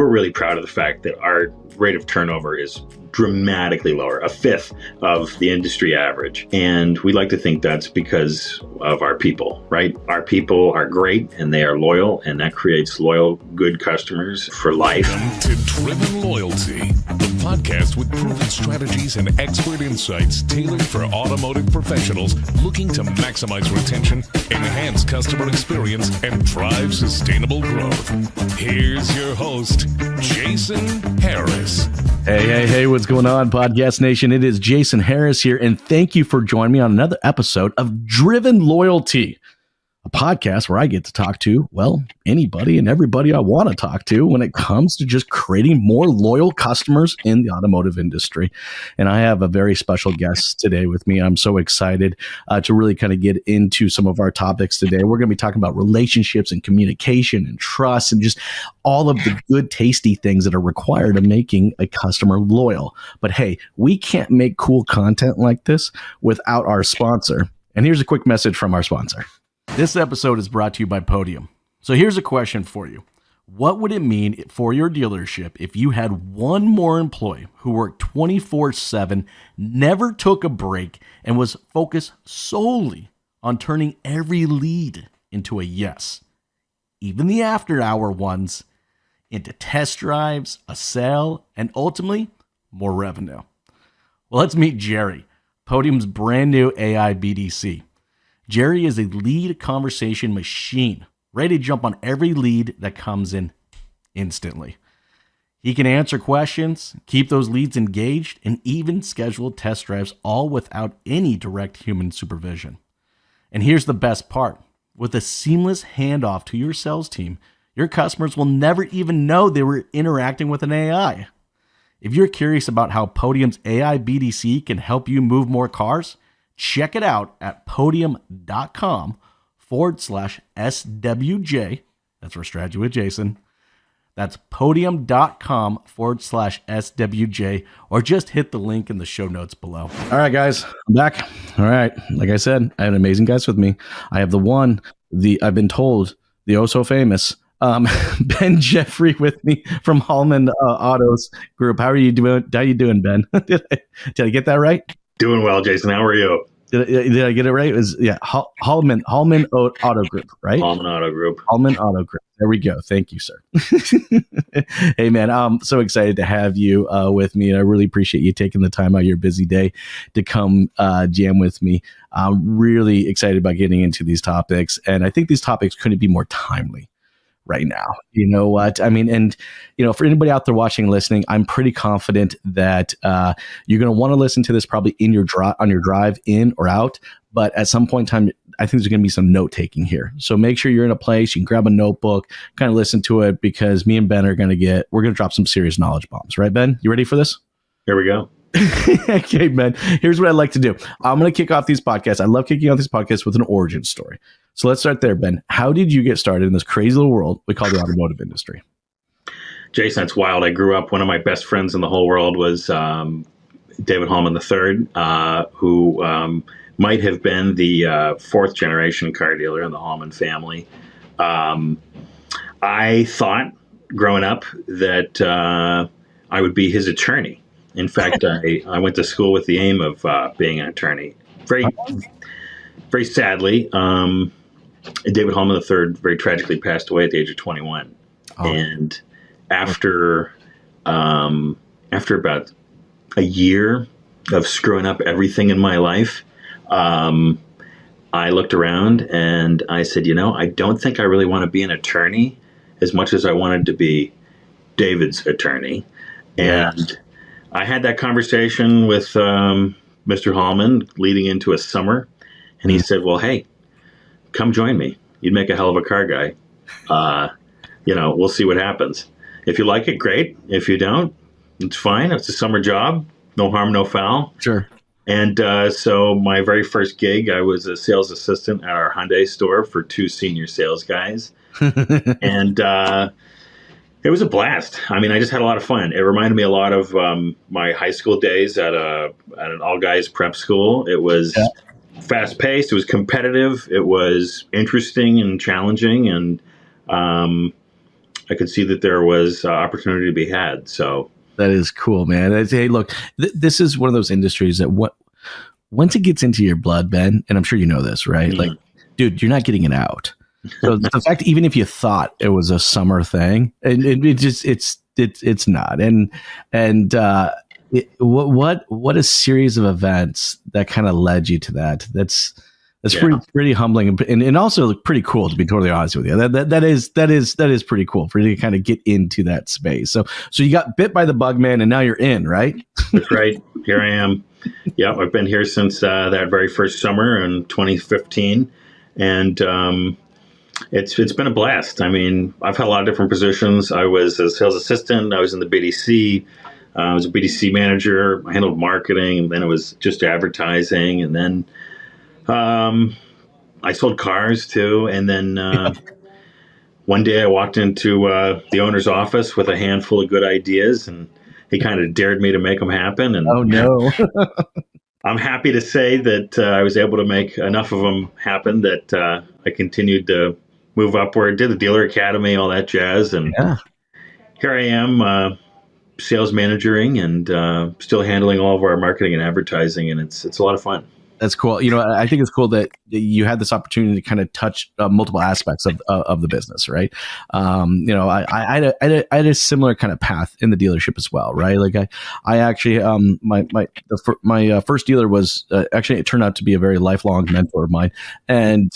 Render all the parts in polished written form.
we're really proud of the fact that our rate of turnover is dramatically lower, a fifth of the industry average. And we like to think that's because of our people, right? Our people are great and they are loyal, and that creates loyal, good customers for life. Welcome to Driven Loyalty, the podcast with proven strategies and expert insights tailored for automotive professionals looking to maximize retention, enhance customer experience, and drive sustainable growth. Here's your host, Jason Harris. Hey, what's going on, Podcast Nation? It is Jason Harris here, and thank you for joining me on another episode of Driven Loyalty, a podcast where I get to talk to, well, anybody and everybody I want to talk to when it comes to just creating more loyal customers in the automotive industry. And I have a very special guest today with me. I'm so excited to really kind of get into some of our topics today. We're going to be talking about relationships and communication and trust and just all of the good, tasty things that are required of making a customer loyal. But hey, we can't make cool content like this without our sponsor. And here's a quick message from our sponsor. This episode is brought to you by Podium. So here's a question for you. What would it mean for your dealership if you had one more employee who worked 24/7, never took a break, and was focused solely on turning every lead into a yes, even the after-hour ones, into test drives, a sale, and ultimately, more revenue? Well, let's meet Jerry, Podium's brand new AI BDC. Jerry is a lead conversation machine, ready to jump on every lead that comes in instantly. He can answer questions, keep those leads engaged, and even schedule test drives, all without any direct human supervision. And here's the best part. With a seamless handoff to your sales team, your customers will never even know they were interacting with an AI. If you're curious about how Podium's AI BDC can help you move more cars, check it out at podium.com/SWJ. That's for Strategy with Jason. That's podium.com/SWJ, or just hit the link in the show notes below. All right, guys, I'm back. All right. Like I said, I have amazing guys with me. I have I've been told, the oh so famous, Ben Jeffrey with me from Hallman Auto's group. How are you doing? How you doing, Ben? Did I get that right? Doing well, Jason. How are you? Did I get it right? It was Hallman Auto Group, right? Hallman Auto Group. Hallman Auto Group. There we go. Thank you, sir. Hey, man, I'm so excited to have you with me, and I really appreciate you taking the time out of your busy day to come jam with me. I'm really excited about getting into these topics, and I think these topics couldn't be more timely right now. You know what I mean? And, for anybody out there watching and listening, I'm pretty confident that you're going to want to listen to this probably on your drive in or out. But at some point in time, I think there's going to be some note taking here. So make sure you're in a place, you can grab a notebook, kind of listen to it, because me and Ben we're going to drop some serious knowledge bombs. Right, Ben? You ready for this? Here we go. Okay, Ben, here's what I'd like to do. I'm going to kick off these podcasts. I love kicking off these podcasts with an origin story. So let's start there, Ben. How did you get started in this crazy little world we call the automotive industry? Jason, that's wild. I grew up, one of my best friends in the whole world was David Hallman III, who might have been the fourth generation car dealer in the Hallman family. I thought growing up that I would be his attorney. In fact, I went to school with the aim of being an attorney. Very sadly, David Hallman III very tragically passed away at the age of 21. Oh. And after about a year of screwing up everything in my life, I looked around and I said, I don't think I really want to be an attorney as much as I wanted to be David's attorney. And I had that conversation with Mr. Hallman leading into a summer, and he said, well, hey, come join me. You'd make a hell of a car guy. We'll see what happens. If you like it, great. If you don't, it's fine. It's a summer job. No harm, no foul. Sure. And so my very first gig, I was a sales assistant at our Hyundai store for two senior sales guys. And it was a blast. I mean, I just had a lot of fun. It reminded me a lot of my high school days at an all-guys prep school. It was fast-paced. It was competitive. It was interesting and challenging. And I could see that there was opportunity to be had. So that is cool, man. Hey, look, this is one of those industries that once it gets into your blood, Ben, and I'm sure you know this, right? Like, dude, you're not getting it out. So the fact, even if you thought it was a summer thing, and it's not. What a series of events that kind of led you to that. That's pretty humbling and also pretty cool, to be totally honest with you. That is pretty cool for you to kind of get into that space. So you got bit by the bug, man, and now you're in, right? That's right. Here I am. Yep, I've been here since that very first summer in 2015, and it's been a blast. I mean, I've had a lot of different positions. I was a sales assistant. I was in the BDC. I was a BDC manager. I handled marketing, and then it was just advertising, and then I sold cars too. And then one day I walked into the owner's office with a handful of good ideas, and he kind of dared me to make them happen. And oh no. I'm happy to say that I was able to make enough of them happen that I continued to move upward, did the dealer academy, all that jazz. And here I am, sales managing and still handling all of our marketing and advertising. And it's a lot of fun. That's cool. You know, I think it's cool that you had this opportunity to kind of touch multiple aspects of the business, right? You know, I had a similar kind of path in the dealership as well, right? Like I actually my first dealer was actually, it turned out to be a very lifelong mentor of mine, and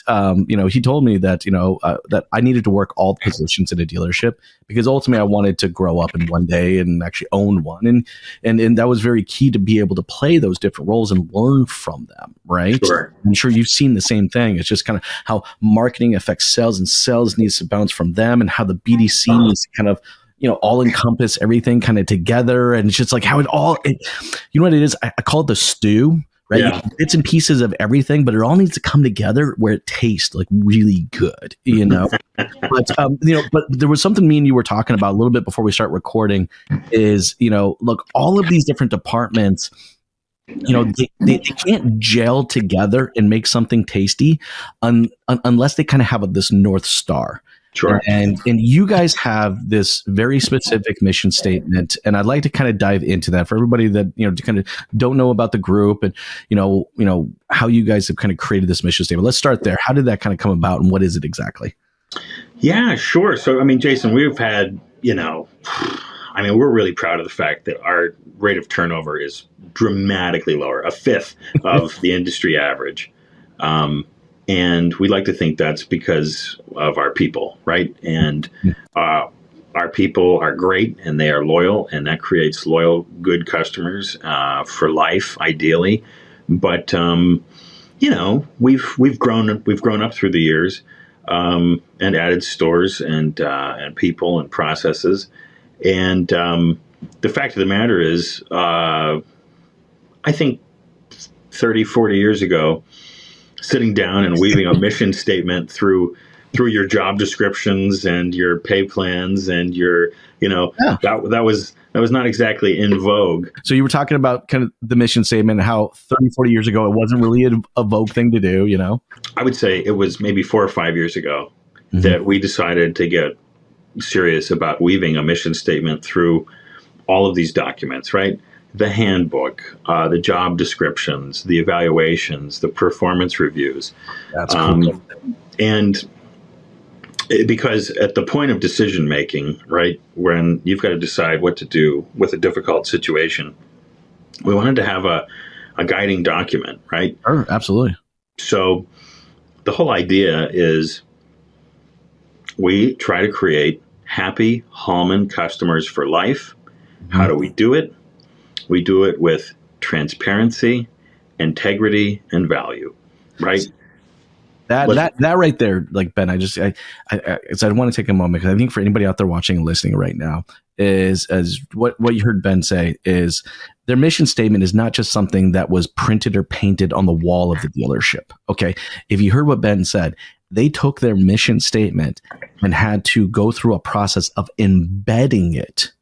you know, he told me that that I needed to work all positions in a dealership because ultimately I wanted to grow up in one day and actually own one, and that was very key to be able to play those different roles and learn from them. Right. Sure. I'm sure you've seen the same thing. It's just kind of how marketing affects sales, and sales needs to bounce from them, and how the BDC needs to kind of, you know, all encompass everything kind of together. And it's just like how you know what it is? I call it the stew, right? Yeah. Bits and pieces of everything, but it all needs to come together where it tastes like really good, you know? But, you know, but there was something me and you were talking about a little bit before we start recording is, you know, look, all of these different departments, you know, they can't gel together and make something tasty unless they kind of have this North Star. Sure. And you guys have this very specific mission statement, and I'd like to kind of dive into that for everybody that, you know, kind of don't know about the group and, you know, how you guys have kind of created this mission statement. Let's start there. How did that kind of come about, and what is it exactly? Yeah, sure. So, I mean, Jason, we've had, you know, I mean, we're really proud of the fact that our rate of turnover is dramatically lower, a fifth of the industry average. And we like to think that's because of our people, right? And our people are great, and they are loyal, and that creates loyal, good customers for life, ideally. But you know, we've grown up through the years and added stores and people and processes. And the fact of the matter is, I think 30, 40 years ago, sitting down and weaving a mission statement through your job descriptions and your pay plans and your, you know, that was not exactly in vogue. So you were talking about kind of the mission statement, how 30, 40 years ago, it wasn't really a vogue thing to do, you know? I would say it was maybe 4 or 5 years ago that we decided to get serious about weaving a mission statement through all of these documents, right? The handbook, the job descriptions, the evaluations, the performance reviews. That's cool. And because at the point of decision making, right, when you've got to decide what to do with a difficult situation, we wanted to have a guiding document, right? Sure, absolutely. So the whole idea is we try to create happy Hallman customers for life. How do we do it? We do it with transparency, integrity, and value, right? That right there, like Ben, I want to take a moment, because I think for anybody out there watching and listening right now, is as what you heard Ben say is their mission statement is not just something that was printed or painted on the wall of the dealership. Okay, if you heard what Ben said, they took their mission statement and had to go through a process of embedding it,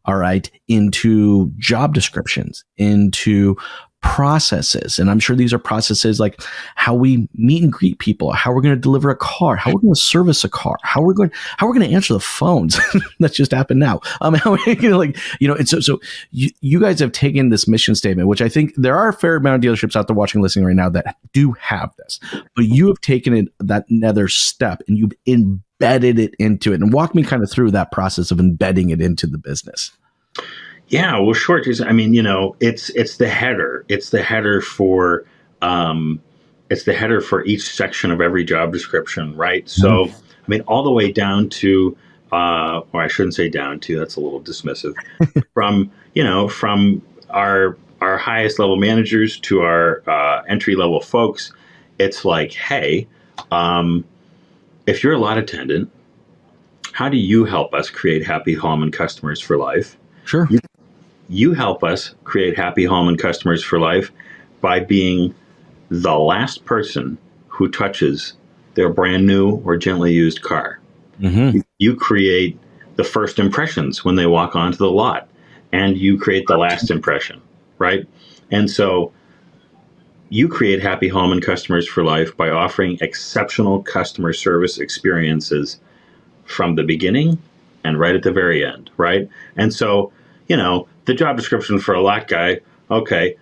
all right, into job descriptions, into processes. And I'm sure these are processes like how we meet and greet people, how we're going to deliver a car, how we're going to service a car, how we're going to answer the phones. That just happened now. How we're going to, and so you guys have taken this mission statement, which I think there are a fair amount of dealerships out there watching, listening right now that do have this, but you have taken it that another step and you've embedded it into it. And walk me kind of through that process of embedding it into the business. Yeah, well, sure. I mean, it's the header. It's the header for each section of every job description, right? So, I mean, all the way down to, or I shouldn't say down to. That's a little dismissive. from our highest level managers to our entry level folks, it's like, hey, if you're a lot attendant, how do you help us create happy Hallman customers for life? Sure. You help us create happy Hallman customers for life by being the last person who touches their brand new or gently used car. Mm-hmm. You create the first impressions when they walk onto the lot, and you create the last impression, right? And so you create happy Hallman customers for life by offering exceptional customer service experiences from the beginning and right at the very end, right? And so, the job description for a lot guy, okay,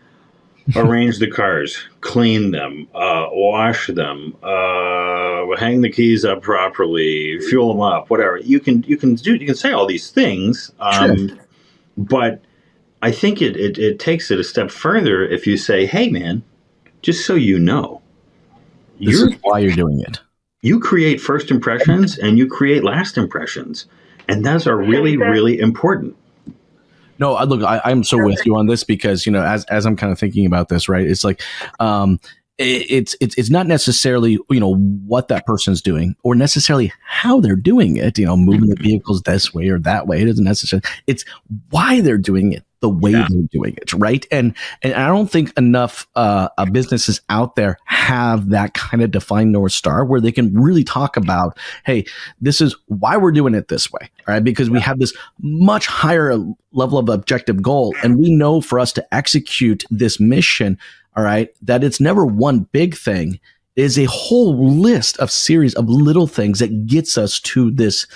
arrange the cars, clean them, wash them, hang the keys up properly, fuel them up, whatever. You can say all these things, Sure. but I think it takes it a step further if you say, hey man, just so you know, this is why you're doing it. You create first impressions and you create last impressions, and those are really, really important. No, look, I'm so with you on this because, as I'm kind of thinking about this, right, it's like, it's not necessarily, what that person's doing or necessarily how they're doing it, moving the vehicles this way or that way. It isn't necessarily, it's why they're doing it the way they're doing it. Right. And I don't think enough businesses out there have that kind of defined North Star where they can really talk about, hey, this is why we're doing it this way. All right. Because we have this much higher level of objective goal. And we know for us to execute this mission, all right, that it's never one big thing. It is a whole list of series of little things that gets us to this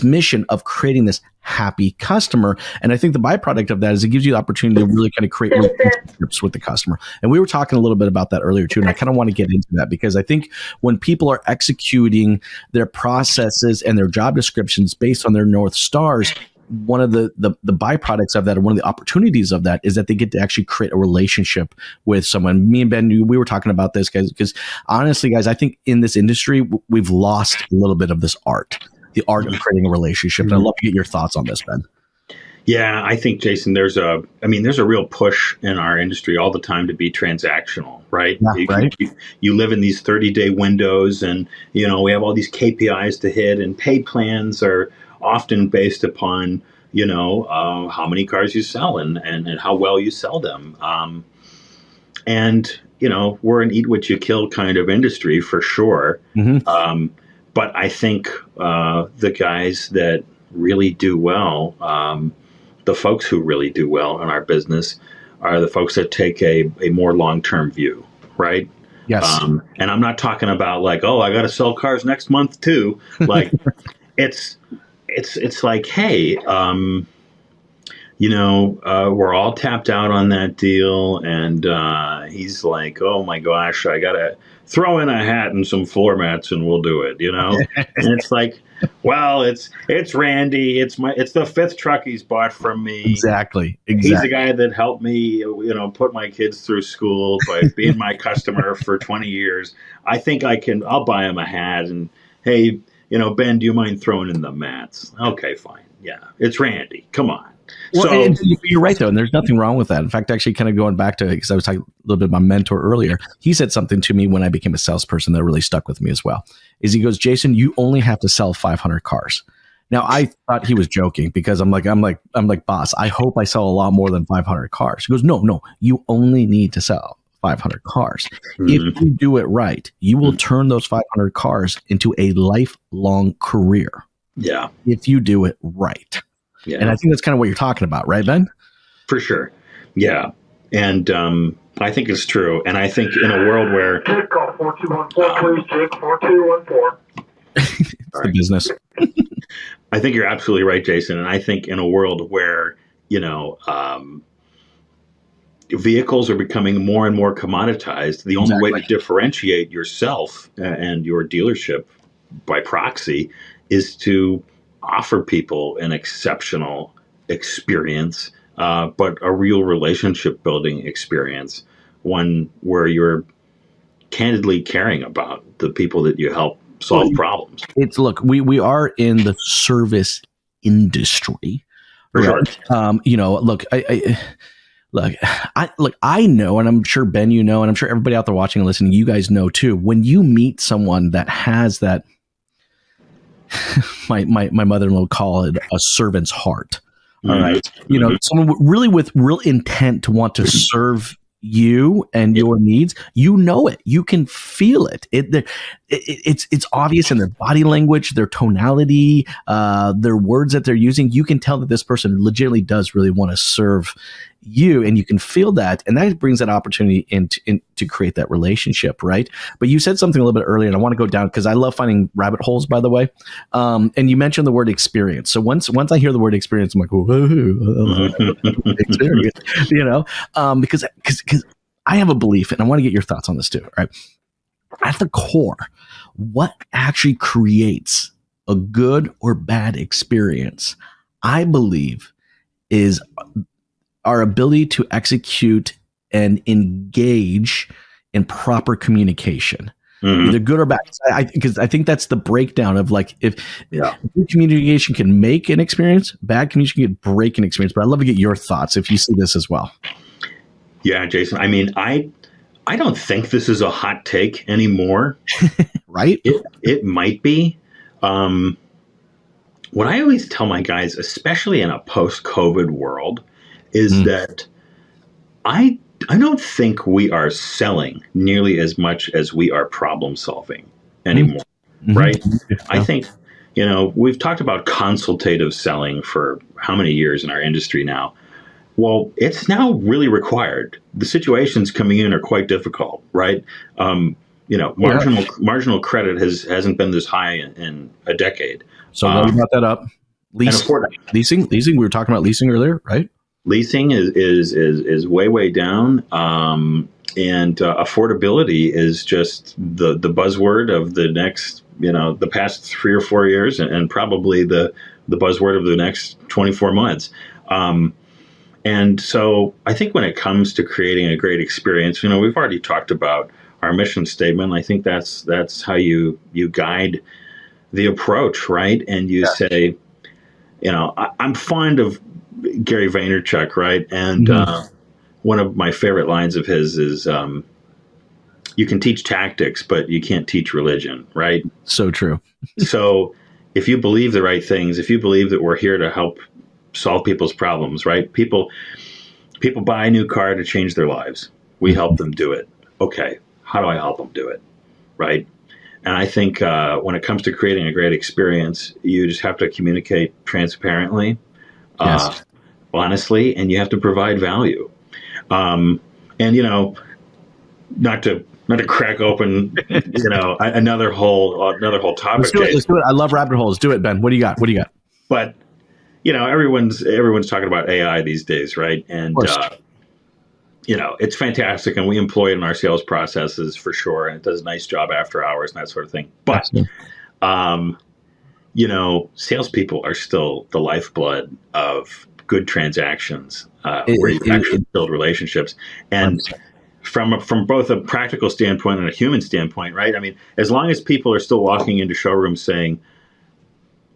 mission of creating this happy customer. And I think the byproduct of that is it gives you the opportunity to really kind of create relationships with the customer. And we were talking a little bit about that earlier too. And I kind of want to get into that because I think when people are executing their processes and their job descriptions based on their North Stars, one of the byproducts of that, or one of the opportunities of that, is that they get to actually create a relationship with someone. Me and Ben, we were talking about this, guys, because honestly, guys, I think in this industry, we've lost a little bit of this art, the art of creating a relationship. And I'd love to get your thoughts on this, Ben. Yeah, I think, Jason, there's a real push in our industry all the time to be transactional, right? Yeah, you live in these 30-day windows, and, we have all these KPIs to hit, and pay plans are often based upon, how many cars you sell and how well you sell them. And, we're an eat what you kill kind of industry for sure. Mm-hmm. But I think the guys that really do well, the folks who really do well in our business are the folks that take a more long-term view, right? Yes. And I'm not talking about like, oh, I got to sell cars next month too. Like it's like, hey, we're all tapped out on that deal. And he's like, oh my gosh, I got to throw in a hat and some floor mats and we'll do it, And it's like, well, it's Randy. It's the fifth truck he's bought from me. Exactly. He's the guy that helped me, put my kids through school by being my customer for 20 years. I think I'll buy him a hat and, hey, Ben, do you mind throwing in the mats? Okay, fine. Yeah, it's Randy. Come on. Well, and you're right, though, and there's nothing wrong with that. In fact, actually kind of going back to, because I was talking a little bit about my mentor earlier, he said something to me when I became a salesperson that really stuck with me as well, is he goes, Jason, you only have to sell 500 cars. Now, I thought he was joking because I'm like, boss, I hope I sell a lot more than 500 cars. He goes, no, you only need to sell 500 cars. Mm-hmm. If you do it right, you will turn those 500 cars into a lifelong career. Yeah. If you do it right. Yeah. And I think that's kind of what you're talking about, right, Ben? For sure. Yeah. And, I think it's true. And I think in a world where... Jake, call 4214, please. Jake, 4214. It's the business. I think you're absolutely right, Jason. And I think in a world where, vehicles are becoming more and more commoditized, the only way to differentiate yourself and your dealership by proxy is to offer people an exceptional experience, but a real relationship building experience, one where you're candidly caring about the people that you help solve problems. Look, we are in the service industry. For sure. I know, and I'm sure Ben, and I'm sure everybody out there watching and listening, you guys know too, when you meet someone that has that, my mother-in-law would call it a servant's heart. All right. Someone really with real intent to want to serve you and your needs, you can feel it. It's obvious in their body language, their tonality, their words that they're using. You can tell that this person legitimately does really want to serve you, and you can feel that, and that brings that opportunity in to create that relationship, right? But you said something a little bit earlier, and I want to go down because I love finding rabbit holes, by the way. And you mentioned the word experience. So once I hear the word experience, I'm like, experience, because I have a belief, and I want to get your thoughts on this too. Right, at the core, what actually creates a good or bad experience, I believe, is our ability to execute and engage in proper communication, either good or bad. Because I think that's the breakdown of if good communication can make an experience, bad communication can break an experience. But I'd love to get your thoughts if you see this as well. Yeah, Jason. I mean, I don't think this is a hot take anymore. Right? It might be. What I always tell my guys, especially in a post-COVID world, is that I don't think we are selling nearly as much as we are problem solving anymore, right? Yeah. I think, we've talked about consultative selling for how many years in our industry now. Well, it's now really required. The situations coming in are quite difficult, right? Marginal credit hasn't been this high in a decade. So let me brought that up. Leasing. We were talking about leasing earlier, right? Leasing is way down, and affordability is just the buzzword of the next, the past 3 or 4 years, and probably the buzzword of the next 24 months. And so I think when it comes to creating a great experience, we've already talked about our mission statement. I think that's how you guide the approach, right? And you say, I'm fond of Gary Vaynerchuk, right? And one of my favorite lines of his is, you can teach tactics, but you can't teach religion, right? So true. So if you believe the right things, if you believe that we're here to help solve people's problems, right? People buy a new car to change their lives. We help them do it. Okay, how do I help them do it, right? And I think when it comes to creating a great experience, you just have to communicate transparently, honestly, and you have to provide value. And not to crack open, another whole topic. Let's do it. I love rabbit holes. Do it, Ben. What do you got? But everyone's talking about AI these days, right? And it's fantastic, and we employ it in our sales processes for sure, and it does a nice job after hours and that sort of thing. But salespeople are still the lifeblood of good transactions, where you actually build relationships. And from both a practical standpoint and a human standpoint, right? I mean, as long as people are still walking into showrooms saying,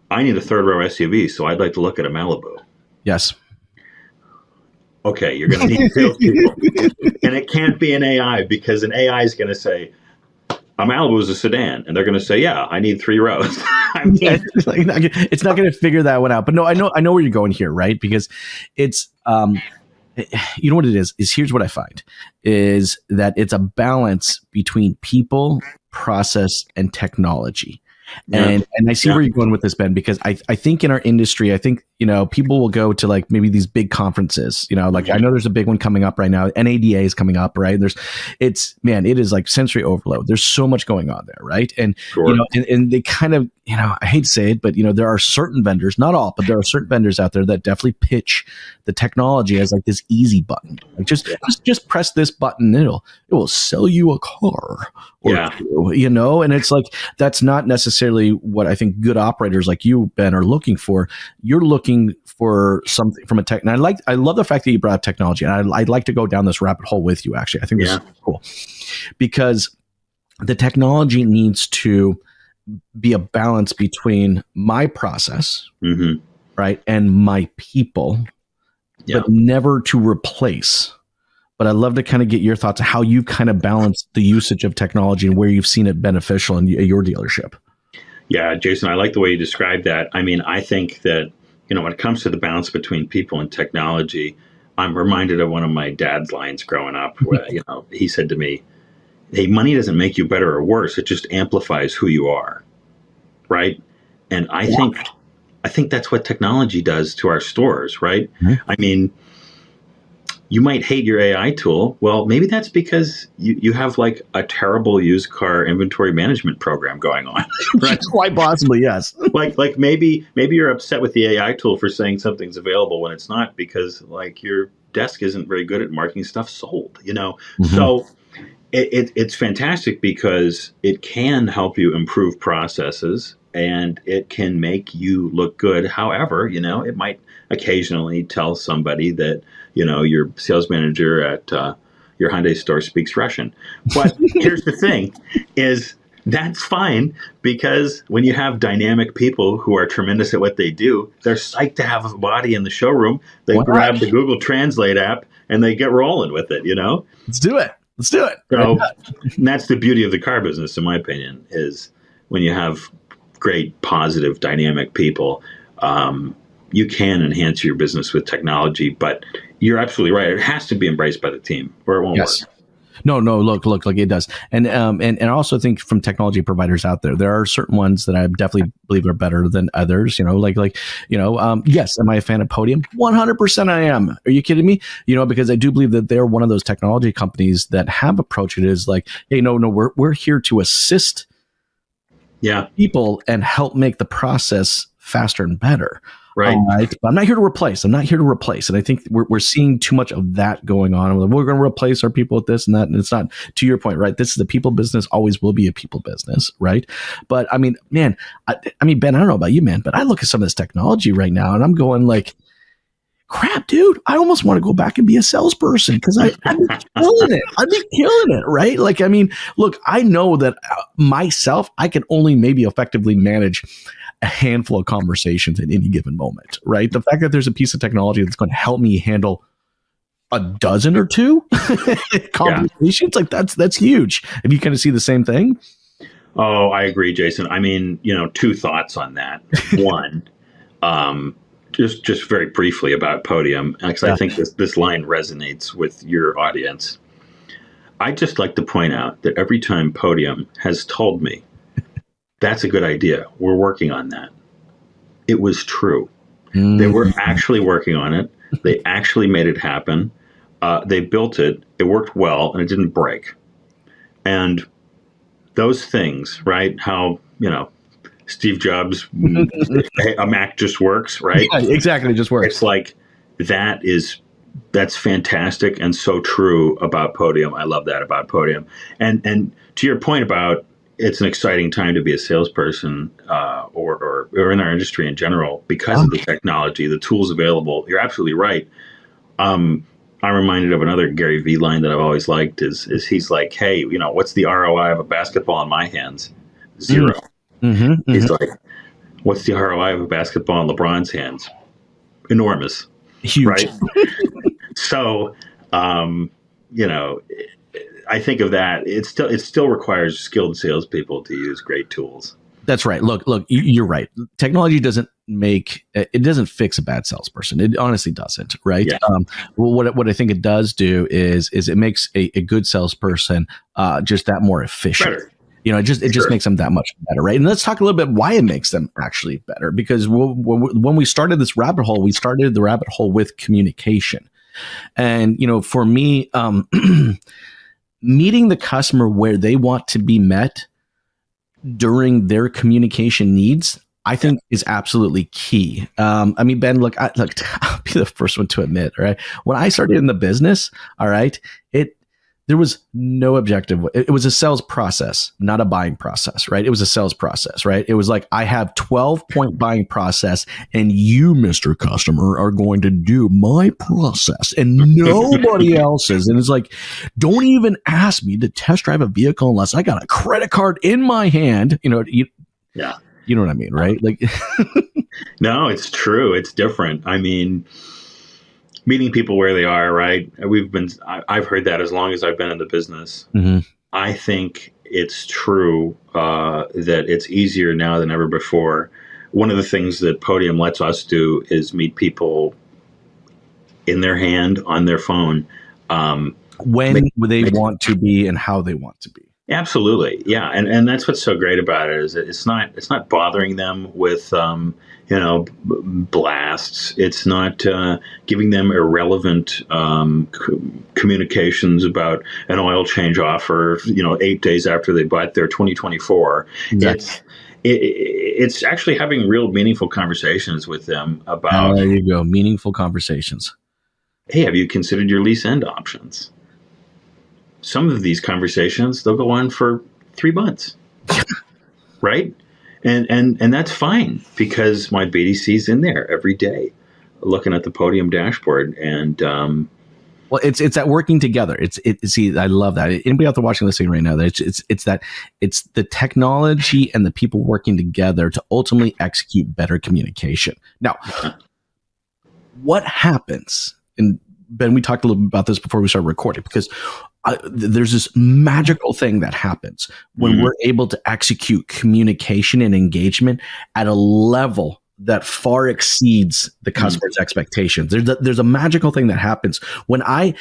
I need a third row SUV, so I'd like to look at a Malibu. Yes. Okay, you're going to need salespeople. And it can't be an AI, because an AI is going to say, a Malibu is a sedan. And they're going to say, yeah, I need 3 rows. It's not going to figure that one out. But no, I know where you're going here, right? Because it's, you know what it is here's what I find, is that it's a balance between people, process, and technology. And I see where you're going with this, Ben, because I think in our industry, I think, people will go to like maybe these big conferences, like I know there's a big one coming up right now. NADA is coming up, right? It is like sensory overload. There's so much going on there, right? And, Sure. and they kind of, I hate to say it, but, there are certain vendors, not all, but there are certain vendors out there that definitely pitch the technology as like this easy button. Like just press this button, it will sell you a car. And it's like, that's not necessarily what I think good operators like you, Ben, are looking for. You're looking for something from a tech. And I love the fact that you brought up technology, and I'd like to go down this rabbit hole with you. Actually, I think this is cool because the technology needs to be a balance between my process, right, and my people, but never to replace. But I'd love to kind of get your thoughts on how you kind of balance the usage of technology and where you've seen it beneficial in your dealership. Yeah, Jason, I like the way you described that. I mean, I think that, when it comes to the balance between people and technology, I'm reminded of one of my dad's lines growing up where, he said to me, hey, money doesn't make you better or worse. It just amplifies who you are. Right. And I think that's what technology does to our stores. Right. Mm-hmm. I mean, you might hate your AI tool. Well, maybe that's because you have like a terrible used car inventory management program going on. Right? Quite possibly, yes. like maybe you're upset with the AI tool for saying something's available when it's not, because like your desk isn't very good at marking stuff sold. Mm-hmm. So it's fantastic because it can help you improve processes and it can make you look good. However, it might occasionally tell somebody that, your sales manager at your Hyundai store speaks Russian. But here's the thing is that's fine, because when you have dynamic people who are tremendous at what they do, they're psyched to have a body in the showroom. They grab the Google Translate app and they get rolling with it, Let's do it. So that's the beauty of the car business, in my opinion, is when you have great, positive, dynamic people, you can enhance your business with technology, but you're absolutely right. It has to be embraced by the team or it won't work. No, look, it does. And I also think from technology providers out there are certain ones that I definitely believe are better than others, yes. Am I a fan of Podium? 100% I am. Are you kidding me? Because I do believe that they're one of those technology companies that have approached it as like, hey, no, we're here to assist people and help make the process faster and better. Right. But I'm not here to replace. And I think we're seeing too much of that going on. We're going to replace our people with this and that. And it's not, to your point, right? This is a people business, always will be a people business, right? But I mean, man, Ben, I don't know about you, man, but I look at some of this technology right now and I'm going like, crap, dude, I almost want to go back and be a salesperson because I'd be killing it. I'd be killing it, right? Like, I mean, look, I know that myself, I can only maybe effectively manage a handful of conversations at any given moment, right? The fact that there's a piece of technology that's going to help me handle a dozen or two conversations, like that's huge. Have you kind of see the same thing? Oh, I agree, Jason. I mean, two thoughts on that. One, just very briefly about Podium, because I think this line resonates with your audience. I'd just like to point out that every time Podium has told me, that's a good idea, we're working on that, it was true. Mm-hmm. They were actually working on it. They actually made it happen. They built it. It worked well, and it didn't break. And those things, right? How, Steve Jobs, a Mac just works, right? Yeah, exactly, it just works. It's like that's fantastic and so true about Podium. I love that about Podium. And to your point about it's an exciting time to be a salesperson or in our industry in general because of the technology, the tools available. You're absolutely right. I'm reminded of another Gary Vee line that I've always liked is he's like, hey, what's the ROI of a basketball in my hands? 0. Mm-hmm. He's like, what's the ROI of a basketball in LeBron's hands? Enormous. Huge. Right? So, I think of that. It still requires skilled salespeople to use great tools. That's right. Look, you're right. Technology doesn't fix a bad salesperson. It honestly doesn't. Right. Yeah. What I think it does do is it makes a good salesperson just that more efficient. Better. It just makes them that much better, right? And let's talk a little bit why it makes them actually better. Because when we started this rabbit hole, we started the rabbit hole with communication. And for me, meeting the customer where they want to be met during their communication needs, I think is absolutely key. Ben, look, I'll be the first one to admit, right? When I started in the business, all right, there was no objective. It was a sales process, not a buying process, right? It was a sales process, right? It was like, I have 12-point buying process, and you, Mr. Customer, are going to do my process and nobody else's. And it's like, don't even ask me to test drive a vehicle unless I got a credit card in my hand. You know what I mean, right? Like, no, it's true. It's different. I mean, meeting people where they are, right? I've heard that as long as I've been in the business. Mm-hmm. I think it's true that it's easier now than ever before. One of the things that Podium lets us do is meet people in their hand, on their phone. When they want to be and how they want to be. Absolutely. Yeah. And that's what's so great about it is it's not bothering them with, blasts. It's not giving them irrelevant communications about an oil change offer, 8 days after they bought their 2024. Exactly. It's actually having real meaningful conversations with them about. There you go. Meaningful conversations. Hey, have you considered your lease end options? Some of these conversations, they'll go on for 3 months, right? And that's fine because my BDC's in there every day looking at the Podium dashboard. And well, it's that working together. See, I love that. Anybody out there watching, listening right now, it's the technology and the people working together to ultimately execute better communication. Now, what happens? And Ben, we talked a little bit about this before we started recording, because there's this magical thing that happens when we're able to execute communication and engagement at a level that far exceeds the customer's expectations. There's a magical thing that happens when I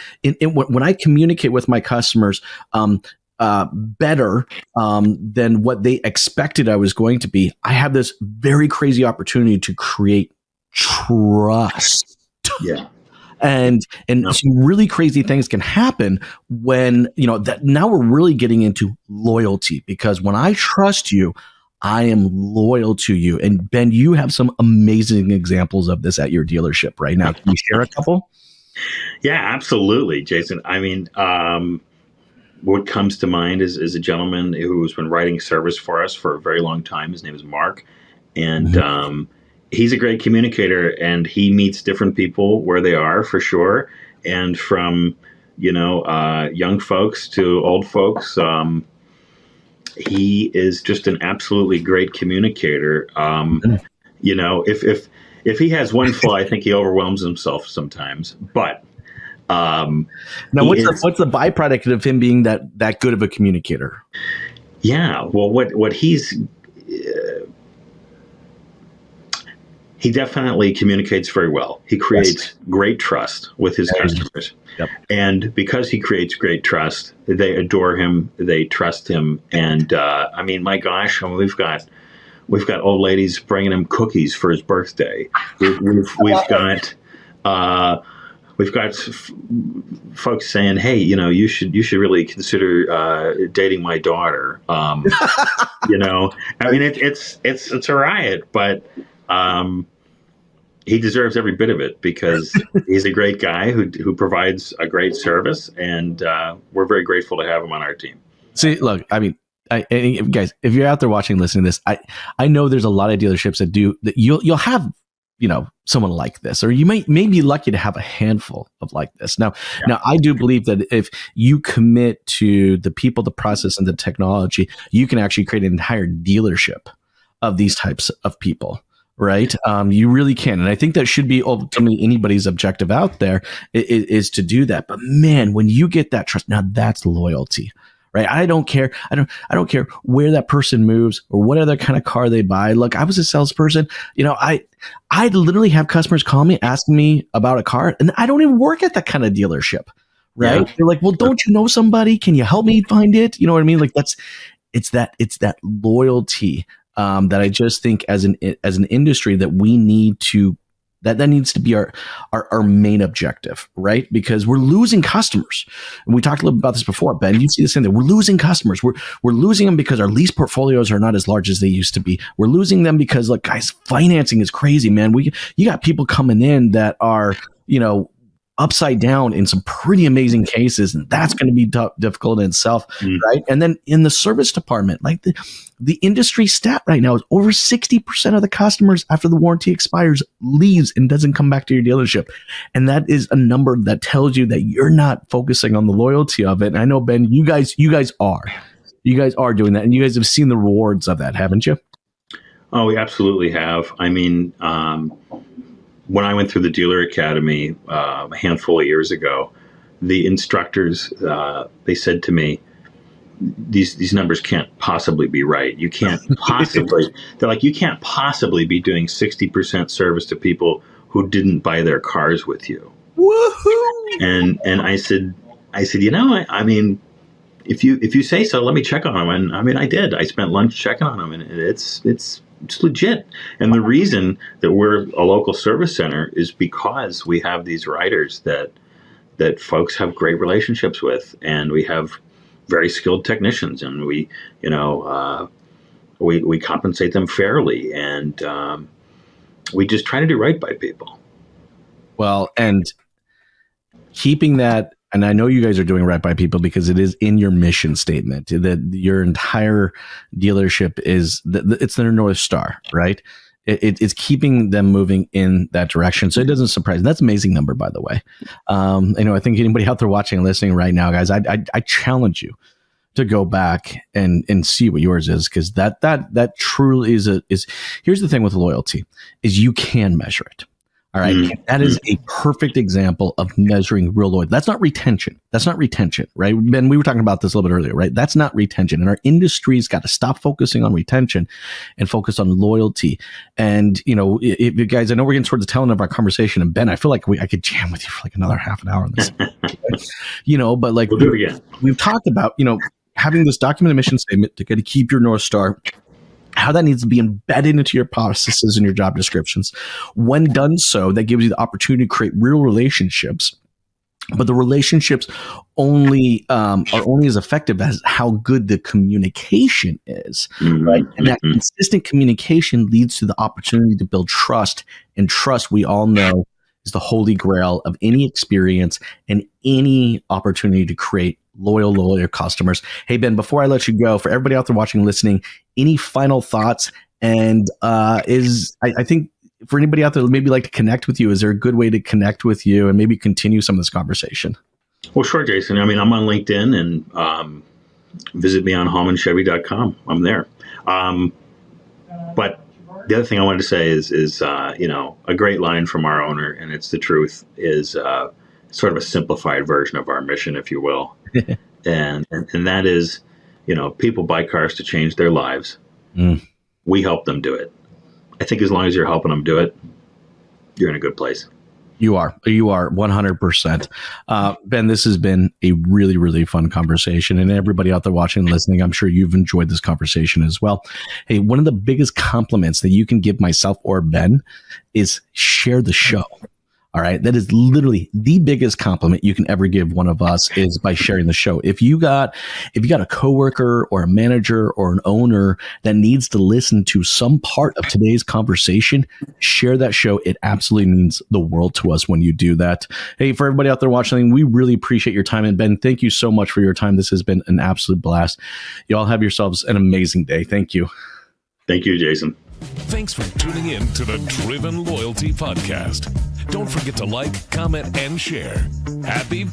communicate with my customers better than what they expected I was going to be. I have this very crazy opportunity to create trust. Yeah. And some really crazy things can happen when, that now we're really getting into loyalty, because when I trust you, I am loyal to you. And Ben, you have some amazing examples of this at your dealership right now. Can you share a couple? Yeah, absolutely, Jason. I mean, what comes to mind is a gentleman who's been writing service for us for a very long time. His name is Mark. And, he's a great communicator, and he meets different people where they are, for sure. And from, young folks to old folks, he is just an absolutely great communicator. If he has one flaw, I think he overwhelms himself sometimes. But now, what's the byproduct of him being that good of a communicator? Yeah, well, what he's he definitely communicates very well. He creates great trust with his customers. Yep. And because he creates great trust, they adore him, they trust him. And my gosh, we've got old ladies bringing him cookies for his birthday. We've got folks saying, "Hey, you should really consider dating my daughter." It's a riot, but he deserves every bit of it because he's a great guy who provides a great service, and we're very grateful to have him on our team. See, look, guys, if you're out there watching, listening to this, I know there's a lot of dealerships that you'll have, someone like this, or you may be lucky to have a handful of like this. Now, I do believe that if you commit to the people, the process, and the technology, you can actually create an entire dealership of these types of people. Right. You really can. And I think that should be ultimately anybody's objective out there is to do that. But man, when you get that trust, now that's loyalty, right? I don't care. I don't care where that person moves or what other kind of car they buy. Look, I was a salesperson. I literally have customers call me, asking me about a car, and I don't even work at that kind of dealership. Right. Yeah. They're like, well, don't you know somebody? Can you help me find it? You know what I mean? Like it's that loyalty that I just think as an industry that we need to, that needs to be our main objective, right? Because we're losing customers. And we talked a little bit about this before, Ben. You see the same thing. We're losing customers. We're losing them because our lease portfolios are not as large as they used to be. We're losing them because, like, guys, financing is crazy, man. You got people coming in that are, upside down in some pretty amazing cases, and that's going to be difficult in itself, right? And then in the service department, like the industry stat right now is over 60% of the customers after the warranty expires leaves and doesn't come back to your dealership, and that is a number that tells you that you're not focusing on the loyalty of it. And I know, Ben, you guys are doing that, and you guys have seen the rewards of that, haven't you? Oh, we absolutely have. I mean, when I went through the dealer academy a handful of years ago, the instructors, they said to me, these numbers can't possibly be right. You can't possibly, they're like, you can't possibly be doing 60% service to people who didn't buy their cars with you. Woohoo! And I said, I mean, if you say so, let me check on them. And I mean, I did. I spent lunch checking on them, and it's legit. And the reason that we're a local service center is because we have these riders that folks have great relationships with, and we have very skilled technicians, and we compensate them fairly, and we just try to do right by people. Well, and keeping that, and I know you guys are doing right by people because it is in your mission statement that your entire dealership it's their North Star, right? It's keeping them moving in that direction. So it doesn't surprise me. That's an amazing number, by the way. I think anybody out there watching and listening right now, guys, I challenge you to go back and see what yours is, because that truly is. Here's the thing with loyalty is you can measure it. All right. Mm-hmm. That is a perfect example of measuring real loyalty. That's not retention. Right? Ben, we were talking about this a little bit earlier, right? That's not retention. And our industry's got to stop focusing on retention and focus on loyalty. And, if you guys, I know we're getting towards the tail end of our conversation. And Ben, I feel like I could jam with you for like another half an hour on this. But like, we'll do it again. We've talked about, having this documented mission statement to keep your North Star, how that needs to be embedded into your processes and your job descriptions. When done so, that gives you the opportunity to create real relationships. But the relationships only are only as effective as how good the communication is, right? And that consistent communication leads to the opportunity to build trust. And trust, we all know, is the holy grail of any experience and any opportunity to create loyal customers. Hey, Ben, before I let you go, for everybody out there watching and listening, any final thoughts? And I think for anybody out there that maybe like to connect with you, is there a good way to connect with you and maybe continue some of this conversation? Well, sure, Jason. I mean, I'm on LinkedIn, and visit me on hallmanchevy.com. I'm there. But the other thing I wanted to say is a great line from our owner, and it's the truth, is sort of a simplified version of our mission, if you will. and that is, people buy cars to change their lives. We help them do it. I think as long as you're helping them do it, you're in a good place. You are 100%. Ben, this has been a really, really fun conversation. And everybody out there watching and listening, I'm sure you've enjoyed this conversation as well. Hey, one of the biggest compliments that you can give myself or Ben is share the show. All right. That is literally the biggest compliment you can ever give one of us, is by sharing the show. If you got a coworker or a manager or an owner that needs to listen to some part of today's conversation, share that show. It absolutely means the world to us when you do that. Hey, for everybody out there watching, we really appreciate your time. And Ben, thank you so much for your time. This has been an absolute blast. You all have yourselves an amazing day. Thank you. Thank you, Jason. Thanks for tuning in to the Driven Loyalty Podcast. Don't forget to like, comment, and share. Happy